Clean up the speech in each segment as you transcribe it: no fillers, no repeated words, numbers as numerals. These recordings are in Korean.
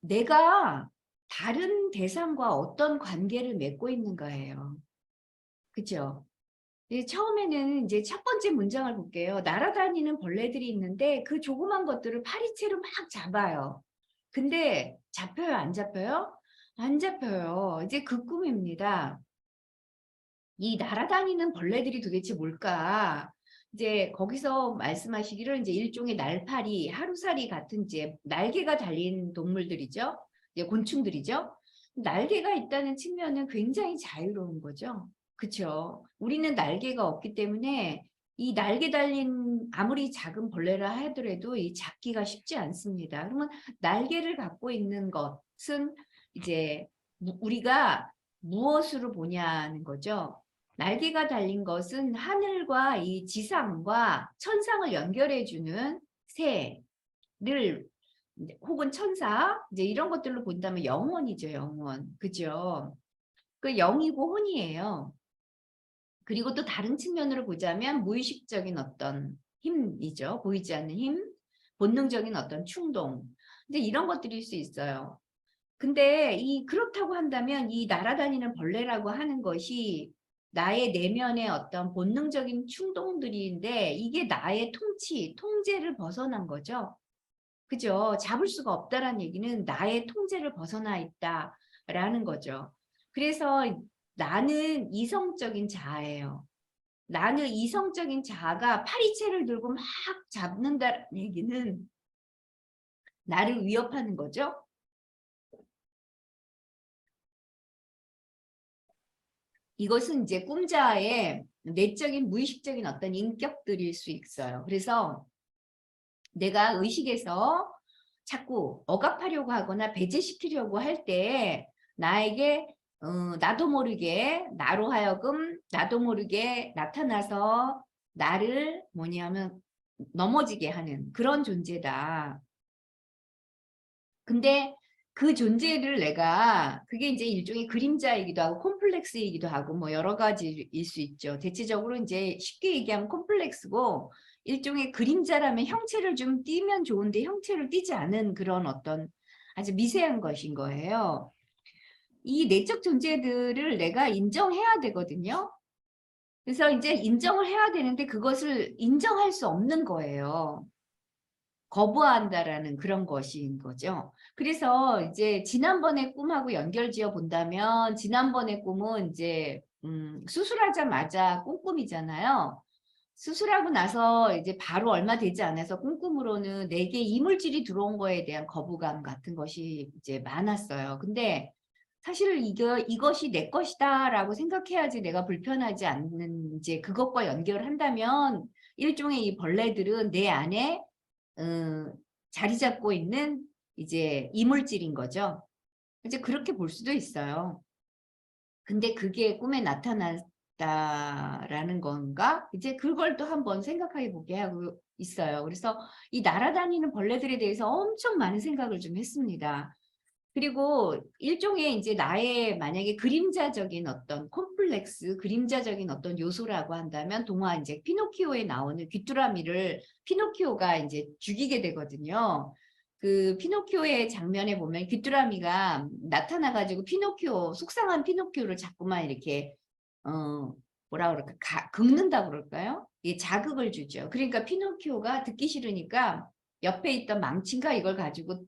내가 다른 대상과 어떤 관계를 맺고 있는가예요. 그죠? 처음에는 이제 첫 번째 문장을 볼게요. 날아다니는 벌레들이 있는데 그 조그만 것들을 파리채로 막 잡아요. 근데 잡혀요, 안 잡혀요? 안 잡혀요. 이제 그 꿈입니다. 이 날아다니는 벌레들이 도대체 뭘까? 이제 거기서 말씀하시기를 이제 일종의 날파리, 하루살이 같은 이제 날개가 달린 동물들이죠. 이제 곤충들이죠. 날개가 있다는 측면은 굉장히 자유로운 거죠. 그렇죠. 우리는 날개가 없기 때문에 이 날개 달린 아무리 작은 벌레라 하더라도 이 잡기가 쉽지 않습니다. 그러면 날개를 갖고 있는 것은 이제 우리가 무엇으로 보냐는 거죠. 날개가 달린 것은 하늘과 이 지상과 천상을 연결해주는 새를 혹은 천사 이제 이런 것들로 본다면 영혼이죠, 영혼. 그죠? 그 영이고 혼이에요. 그리고 또 다른 측면으로 보자면 무의식적인 어떤 힘이죠. 보이지 않는 힘, 본능적인 어떤 충동. 이제 이런 것들일 수 있어요. 근데 그렇다고 한다면 이 날아다니는 벌레라고 하는 것이 나의 내면의 어떤 본능적인 충동들인데 이게 나의 통제를 벗어난 거죠. 그죠? 잡을 수가 없다라는 얘기는 나의 통제를 벗어나 있다라는 거죠. 그래서 나는 이성적인 자아예요. 나는 이성적인 자아가 파리채를 들고 막 잡는다는 얘기는 나를 위협하는 거죠. 이것은 이제 꿈자의 내적인 무의식적인 어떤 인격들일 수 있어요. 그래서 내가 의식에서 자꾸 억압하려고 하거나 배제시키려고 할 때 나에게 나도 모르게 나로 하여금 나도 모르게 나타나서 나를 뭐냐면 넘어지게 하는 그런 존재다. 근데 그 존재를 내가 그게 이제 일종의 그림자이기도 하고 콤플렉스이기도 하고 뭐 여러 가지일 수 있죠. 대체적으로 이제 쉽게 얘기하면 콤플렉스고 일종의 그림자라면 형체를 좀 띄면 좋은데 형체를 띄지 않은 그런 어떤 아주 미세한 것인 거예요. 이 내적 존재들을 내가 인정해야 되거든요. 그래서 이제 인정을 해야 되는데 그것을 인정할 수 없는 거예요. 거부한다라는 그런 것인 거죠. 그래서 이제 지난번의 꿈하고 연결지어 본다면 지난번의 꿈은 이제 수술하자마자 꿈꿈이잖아요. 수술하고 나서 이제 바로 얼마 되지 않아서 꿈꿈으로는 내게 이물질이 들어온 거에 대한 거부감 같은 것이 이제 많았어요. 근데 사실 이것이 내 것이다라고 생각해야지 내가 불편하지 않는 이제 그것과 연결을 한다면 일종의 이 벌레들은 내 안에 자리 잡고 있는 이제 이물질인 거죠. 이제 그렇게 볼 수도 있어요. 근데 그게 꿈에 나타났다라는 건가? 이제 그걸 또 한번 생각해 보게 하고 있어요. 그래서 이 날아다니는 벌레들에 대해서 엄청 많은 생각을 좀 했습니다. 그리고 일종의 이제 나의 만약에 그림자적인 어떤 콤플렉스, 그림자적인 어떤 요소라고 한다면 동화 이제 피노키오에 나오는 귀뚜라미를 피노키오가 이제 죽이게 되거든요. 그 피노키오의 장면에 보면 귀뚜라미가 나타나가지고 피노키오, 속상한 피노키오를 자꾸만 이렇게 뭐라 그럴까, 긁는다고 그럴까요? 이게 자극을 주죠. 그러니까 피노키오가 듣기 싫으니까 옆에 있던 망치인가 이걸 가지고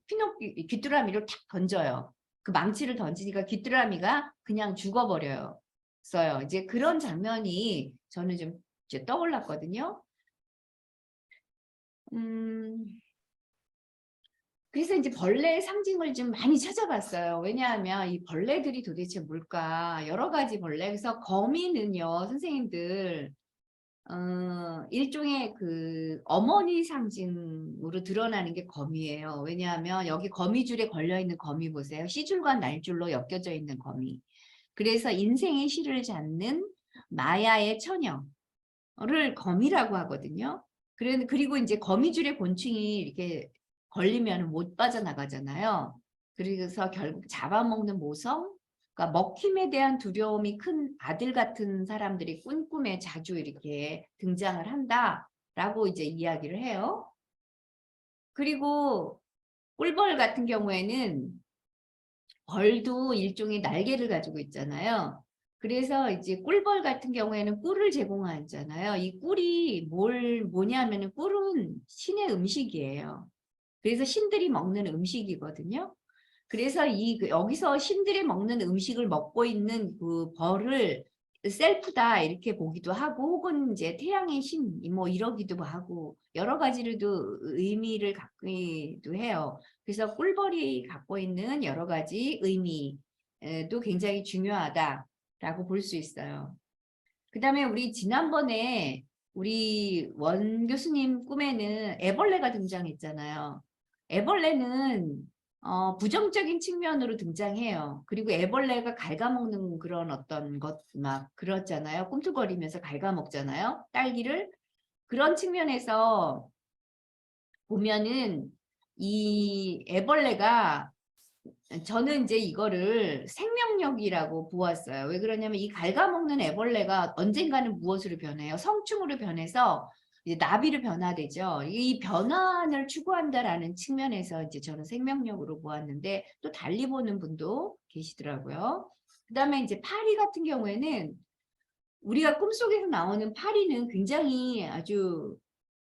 귀뚜라미를 탁 던져요. 그 망치를 던지니까 귀뚜라미가 그냥 죽어버려요. 써요. 이제 그런 장면이 저는 좀 이제 떠올랐거든요. 음, 그래서 이제 벌레의 상징을 좀 많이 찾아봤어요. 왜냐하면 이 벌레들이 도대체 뭘까? 여러 가지 벌레. 그래서 거미는요, 선생님들, 일종의 그 어머니 상징으로 드러나는 게 거미예요. 왜냐하면 여기 거미줄에 걸려있는 거미 보세요. 씨줄과 날줄로 엮여져 있는 거미. 그래서 인생의 실을 잡는 마야의 처녀를 거미라고 하거든요. 그리고 이제 거미줄에 곤충이 이렇게 걸리면 못 빠져나가잖아요. 그래서 결국 잡아먹는 모성, 그러니까 먹힘에 대한 두려움이 큰 아들 같은 사람들이 꿈에 자주 이렇게 등장을 한다라고 이제 이야기를 해요. 그리고 꿀벌 같은 경우에는 벌도 일종의 날개를 가지고 있잖아요. 그래서 이제 꿀벌 같은 경우에는 꿀을 제공하잖아요. 이 꿀이 뭐냐면은 꿀은 신의 음식이에요. 그래서 신들이 먹는 음식이거든요. 그래서 여기서 신들이 먹는 음식을 먹고 있는 그 벌을 셀프다 이렇게 보기도 하고 혹은 이제 태양의 신 뭐 이러기도 하고 여러 가지로도 의미를 갖기도 해요. 그래서 꿀벌이 갖고 있는 여러 가지 의미도 굉장히 중요하다라고 볼 수 있어요. 그다음에 우리 지난번에 우리 원 교수님 꿈에는 애벌레가 등장했잖아요. 애벌레는 부정적인 측면으로 등장해요. 그리고 애벌레가 갉아먹는 그런 어떤 것 막 그렇잖아요. 꿈틀거리면서 갉아먹잖아요. 딸기를. 그런 측면에서 보면은 이 애벌레가 저는 이제 이거를 생명력이라고 보았어요. 왜 그러냐면 이 갉아먹는 애벌레가 언젠가는 무엇으로 변해요? 성충으로 변해서 이제 나비로 변화되죠. 이 변환을 추구한다라는 측면에서 이제 저는 생명력으로 보았는데 또 달리 보는 분도 계시더라고요. 그다음에 이제 파리 같은 경우에는 우리가 꿈속에서 나오는 파리는 굉장히 아주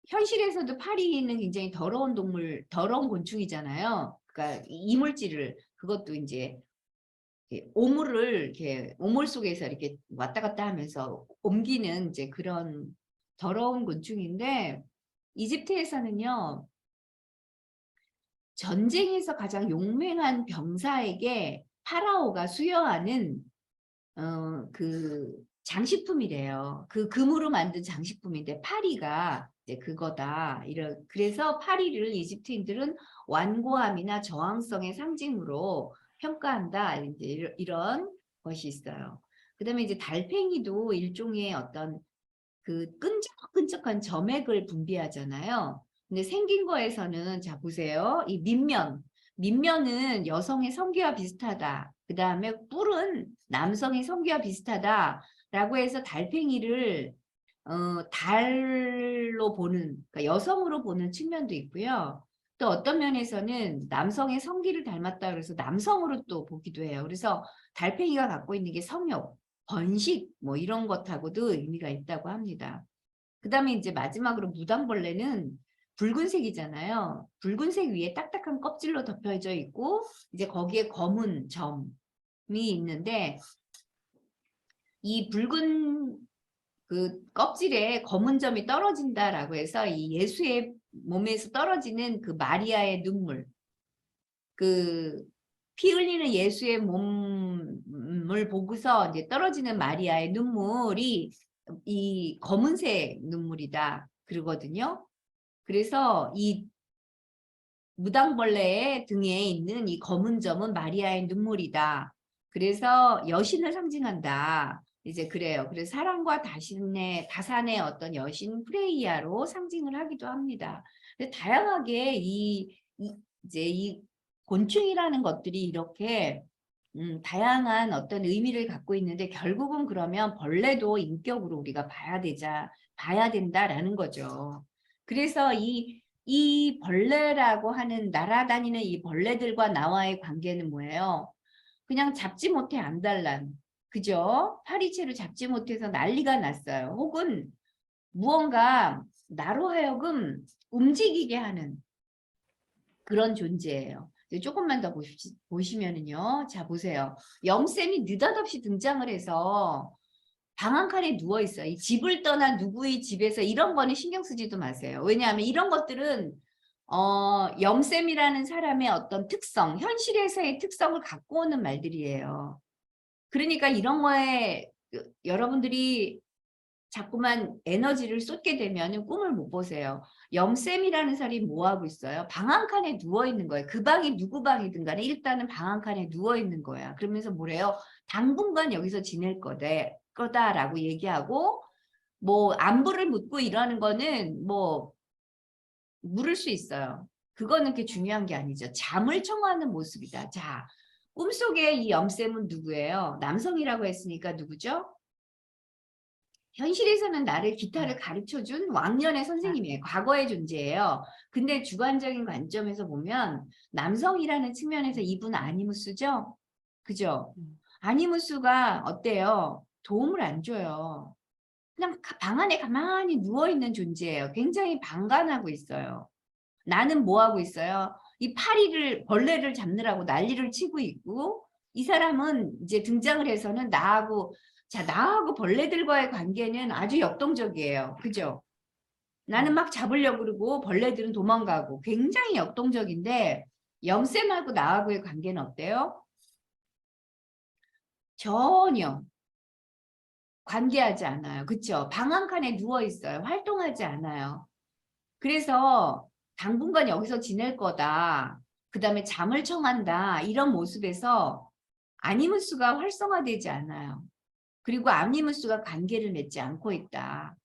현실에서도 파리는 굉장히 더러운 동물, 더러운 곤충이잖아요. 그러니까 이물질을 그것도 이제 오물을 이렇게 오물 속에서 이렇게 왔다 갔다 하면서 옮기는 이제 그런 더러운 곤충인데 이집트에서는요 전쟁에서 가장 용맹한 병사에게 파라오가 수여하는 그 장식품이래요. 그 금으로 만든 장식품인데 파리가 이제 그거다. 그래서 파리를 이집트인들은 완고함이나 저항성의 상징으로 평가한다. 이제 이런 것이 있어요. 그다음에 이제 달팽이도 일종의 어떤 그 끈적끈적한 점액을 분비하잖아요. 근데 생긴 거에서는 자 보세요. 이 민면은 여성의 성기와 비슷하다. 그 다음에 뿔은 남성의 성기와 비슷하다라고 해서 달팽이를 달로 보는, 그러니까 여성으로 보는 측면도 있고요. 또 어떤 면에서는 남성의 성기를 닮았다 그래서 남성으로 또 보기도 해요. 그래서 달팽이가 갖고 있는 게 성욕, 번식 뭐 이런 것하고도 의미가 있다고 합니다. 그 다음에 이제 마지막으로 무당벌레는 붉은색이잖아요. 붉은색 위에 딱딱한 껍질로 덮여져 있고 이제 거기에 검은 점이 있는데 이 붉은 그 껍질에 검은 점이 떨어진다라고 해서 이 예수의 몸에서 떨어지는 그 마리아의 눈물, 그 피 흘리는 예수의 몸을 보고서 이제 떨어지는 마리아의 눈물이 이 검은색 눈물이다 그러거든요. 그래서 이 무당벌레의 등에 있는 이 검은 점은 마리아의 눈물이다. 그래서 여신을 상징한다. 이제 그래요. 그래서 사랑과 다산의 어떤 여신 프레이야로 상징을 하기도 합니다. 다양하게 이제 이 곤충이라는 것들이 이렇게 다양한 어떤 의미를 갖고 있는데 결국은 그러면 벌레도 인격으로 우리가 봐야 된다라는 거죠. 그래서 이 벌레라고 하는 날아다니는 이 벌레들과 나와의 관계는 뭐예요? 그냥 잡지 못해 안달난, 그죠? 파리채로 잡지 못해서 난리가 났어요. 혹은 무언가 나로 하여금 움직이게 하는 그런 존재예요. 조금만 더 보시면은요. 자, 보세요. 염쌤이 느닷없이 등장을 해서 방 한 칸에 누워 있어요. 이 집을 떠난 누구의 집에서 이런 거는 신경 쓰지도 마세요. 왜냐하면 이런 것들은 염쌤이라는 사람의 어떤 특성, 현실에서의 특성을 갖고 오는 말들이에요. 그러니까 이런 거에 여러분들이 자꾸만 에너지를 쏟게 되면 꿈을 못 보세요. 염쌤이라는 사람이 뭐 하고 있어요? 방 한 칸에 누워 있는 거예요. 그 방이 누구 방이든 간에 일단은 방 한 칸에 누워 있는 거야. 그러면서 뭐래요? 당분간 여기서 지낼 거다라고 얘기하고 뭐 안부를 묻고 이러는 거는 뭐 물을 수 있어요. 그거는 그렇게 중요한 게 아니죠. 잠을 청하는 모습이다. 자, 꿈속에 이 염쌤은 누구예요? 남성이라고 했으니까 누구죠? 현실에서는 나를 기타를 가르쳐준 왕년의 선생님이에요. 과거의 존재예요. 근데 주관적인 관점에서 보면 남성이라는 측면에서 이분 아니무스죠? 그죠? 아니무스가 어때요? 도움을 안 줘요. 그냥 방 안에 가만히 누워있는 존재예요. 굉장히 방관하고 있어요. 나는 뭐 하고 있어요? 이 벌레를 잡느라고 난리를 치고 있고, 이 사람은 이제 등장을 해서는 나하고 벌레들과의 관계는 아주 역동적이에요. 그죠? 나는 막 잡으려고 그러고 벌레들은 도망가고 굉장히 역동적인데, 염쌤하고 나하고의 관계는 어때요? 전혀 관계하지 않아요. 그쵸? 방 한 칸에 누워 있어요. 활동하지 않아요. 그래서 당분간 여기서 지낼 거다. 그 다음에 잠을 청한다. 이런 모습에서 아니무스가 활성화되지 않아요. 그리고 아니무스가 관계를 맺지 않고 있다.